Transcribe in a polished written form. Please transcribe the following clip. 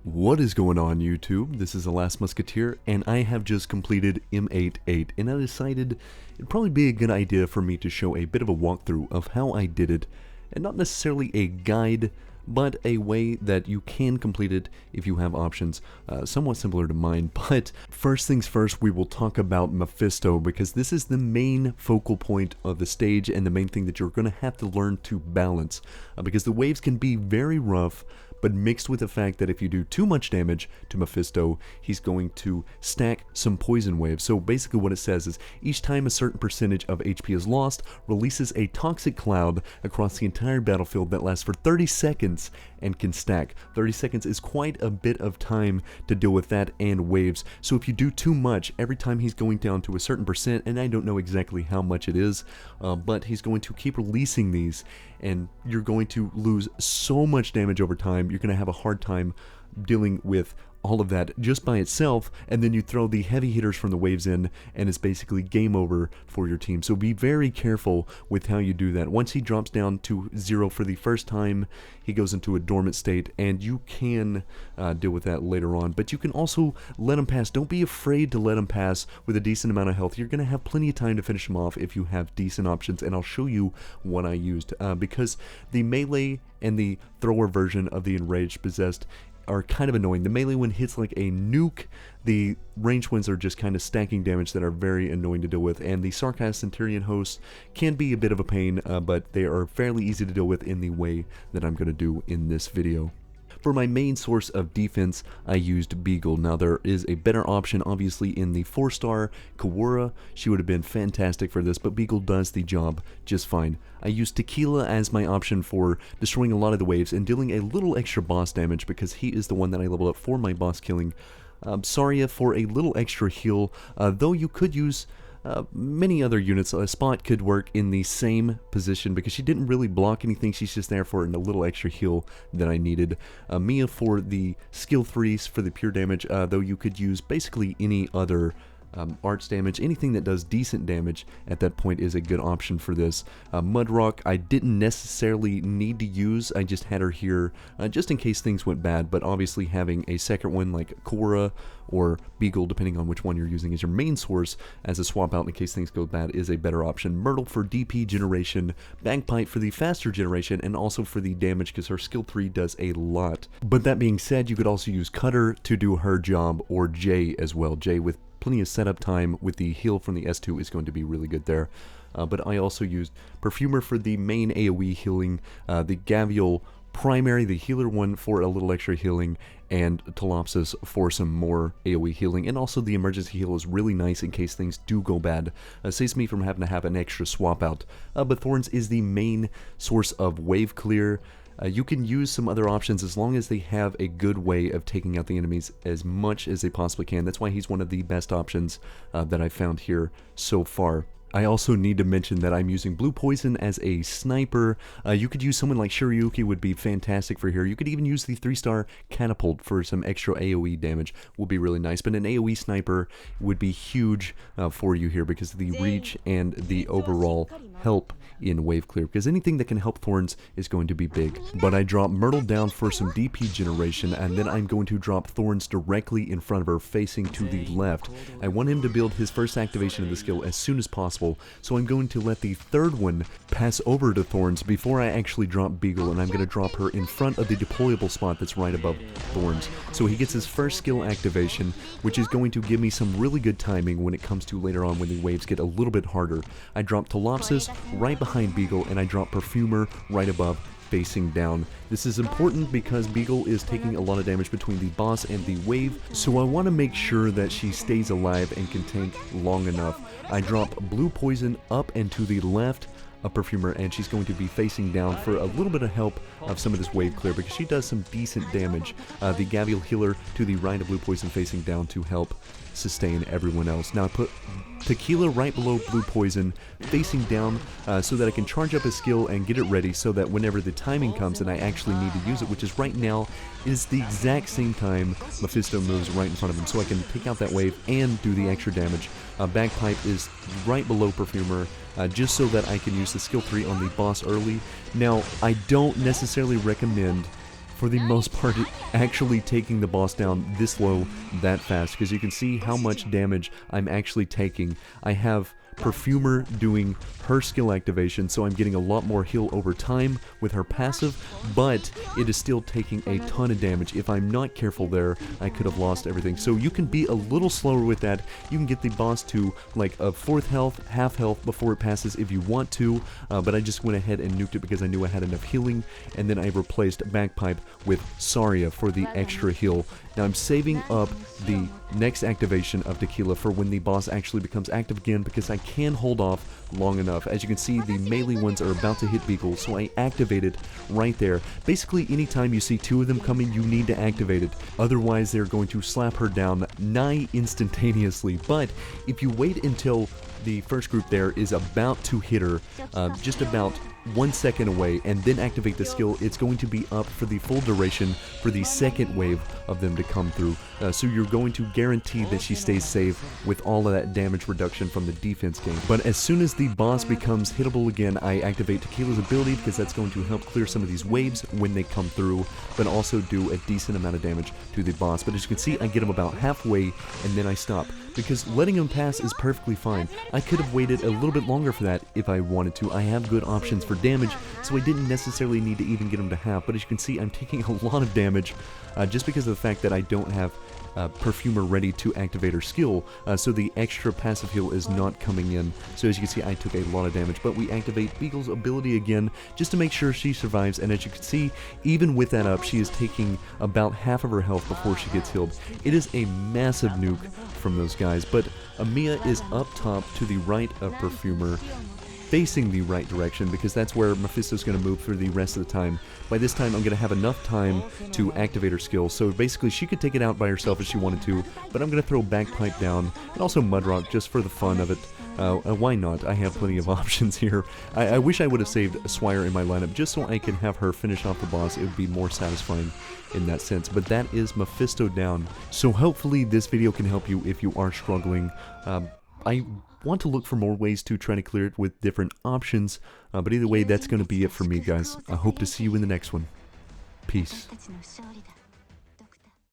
What is going on, YouTube? This is The Last Musketeer, and I have just completed M8-8, and I decided it'd probably be a good idea for me to show a bit of a walkthrough of how I did it, and not necessarily a guide, but a way that you can complete it if you have options, somewhat similar to mine. But first things first, we will talk about Mephisto, because this is the main focal point of the stage and the main thing that you're going to have to learn to balance, because the waves can be very rough, but mixed with the fact that if you do too much damage to Mephisto, he's going to stack some poison waves. So basically what it says is, each time a certain percentage of HP is lost, releases a toxic cloud across the entire battlefield that lasts for 30 seconds and can stack. 30 seconds is quite a bit of time to deal with that and waves. So if you do too much, every time he's going down to a certain percent, and I don't know exactly how much it is, but he's going to keep releasing these, and you're going to lose so much damage over time. You're going to have a hard time dealing with all of that just by itself, and then you throw the heavy hitters from the waves in, and it's basically game over for your team. So be very careful with how you do that. Once he drops down to 0 for the first time, he goes into a dormant state, and you can deal with that later on. But you can also let him pass. Don't be afraid to let him pass with a decent amount of health. You're going to have plenty of time to finish him off if you have decent options, and I'll show you what I used. Because the melee and the thrower version of the Enraged Possessed are kind of annoying. The melee one hits like a nuke. The ranged ones are just kind of stacking damage that are very annoying to deal with, and the Sarcast Centurion hosts can be a bit of a pain, but they are fairly easy to deal with in the way that I'm going to do in this video. For my main source of defense, I used Beagle. Now there is a better option obviously in the 4-star Kawura. She would have been fantastic for this, but Beagle does the job just fine. I used Tequila as my option for destroying a lot of the waves and dealing a little extra boss damage, because he is the one that I leveled up for my boss killing. Saria for a little extra heal, though you could use many other units. Spot could work in the same position because she didn't really block anything. She's just there for a little extra heal that I needed. Mia for the skill 3s for the pure damage, though you could use basically any other arts damage. Anything that does decent damage at that point is a good option for this. Mudrock I didn't necessarily need to use. I just had her here just in case things went bad, but obviously having a second one like Korra or Beagle, depending on which one you're using as your main source as a swap out in case things go bad, is a better option. Myrtle for DP generation, Bagpipe for the faster generation, and also for the damage because her skill 3 does a lot. But that being said, you could also use Cutter to do her job, or Jay as well. Jay with plenty of setup time with the heal from the S2 is going to be really good there. But I also used Perfumer for the main AoE healing, the Gavial primary, the healer one, for a little extra healing, and Talopsis for some more AoE healing. And also the emergency heal is really nice in case things do go bad. Saves me from having to have an extra swap out. But Thorns is the main source of wave clear. You can use some other options as long as they have a good way of taking out the enemies as much as they possibly can. That's why he's one of the best options that I've found here so far. I also need to mention that I'm using Blue Poison as a sniper. You could use someone like Shiryuki, would be fantastic for here. You could even use the 3-star Catapult for some extra AoE damage, would be really nice. But an AoE sniper would be huge for you here because of the reach and the overall help in wave clear, because anything that can help Thorns is going to be big. But I drop Myrtle down for some DP generation, and then I'm going to drop Thorns directly in front of her facing to the left. I want him to build his first activation of the skill as soon as possible, so I'm going to let the third one pass over to Thorns before I actually drop Beagle, and I'm going to drop her in front of the deployable spot that's right above Thorns. So he gets his first skill activation, which is going to give me some really good timing when it comes to later on when the waves get a little bit harder. I drop Talopsis right behind Beagle, and I drop Perfumer right above, facing down. This is important because Beagle is taking a lot of damage between the boss and the wave, so I want to make sure that she stays alive and can tank long enough. I drop Blue Poison up and to the left of Perfumer, and she's going to be facing down for a little bit of help of some of this wave clear because she does some decent damage. The Gavial healer to the right of Blue Poison facing down to help sustain everyone else. Now I put Tequila right below Blue Poison facing down so that I can charge up his skill and get it ready so that whenever the timing comes and I actually need to use it, which is right now, is the exact same time Mephisto moves right in front of him, so I can take out that wave and do the extra damage. Bagpipe is right below Perfumer, just so that I can use the skill 3 on the boss early. Now, I don't necessarily recommend for the most part, actually taking the boss down this low that fast, because you can see how much damage I'm actually taking. I have Perfumer doing her skill activation, so I'm getting a lot more heal over time with her passive, but it is still taking a ton of damage. If I'm not careful there, I could have lost everything. So you can be a little slower with that. You can get the boss to like a fourth health, half health before it passes if you want to, but I just went ahead and nuked it because I knew I had enough healing, and then I replaced Bagpipe with Saria for the extra heal. Now I'm saving up the next activation of Tequila for when the boss actually becomes active again, because I can hold off long enough. As you can see, the melee ones are about to hit Beagle, so I activated right there. Basically, anytime you see two of them coming, you need to activate it. Otherwise, they're going to slap her down nigh instantaneously. But if you wait until the first group there is about to hit her, just about 1 second away, and then activate the skill, it's going to be up for the full duration for the second wave of them to come through. So you're going to guarantee that she stays safe with all of that damage reduction from the defense game. But as soon as the boss becomes hittable again, I activate Tequila's ability, because that's going to help clear some of these waves when they come through, but also do a decent amount of damage to the boss. But as you can see, I get him about halfway, and then I stop, because letting him pass is perfectly fine. I could have waited a little bit longer for that if I wanted to. I have good options for damage, so I didn't necessarily need to even get him to half. But as you can see, I'm taking a lot of damage just because of the fact that I don't have Perfumer ready to activate her skill, so the extra passive heal is not coming in. So as you can see, I took a lot of damage, but we activate Beagle's ability again just to make sure she survives, and as you can see, even with that up, she is taking about half of her health before she gets healed. It is a massive nuke from those guys, but Amiya is up top to the right of Perfumer, facing the right direction, because that's where Mephisto's going to move for the rest of the time. By this time, I'm going to have enough time to activate her skill, so basically she could take it out by herself if she wanted to, but I'm going to throw Bagpipe down, and also Mudrock just for the fun of it. Why not? I have plenty of options here. I wish I would have saved Swire in my lineup just so I could have her finish off the boss. It would be more satisfying in that sense, but that is Mephisto down. So hopefully this video can help you if you are struggling. I want to look for more ways to try to clear it with different options, but either way, that's going to be it for me, guys. I hope to see you in the next one. Peace.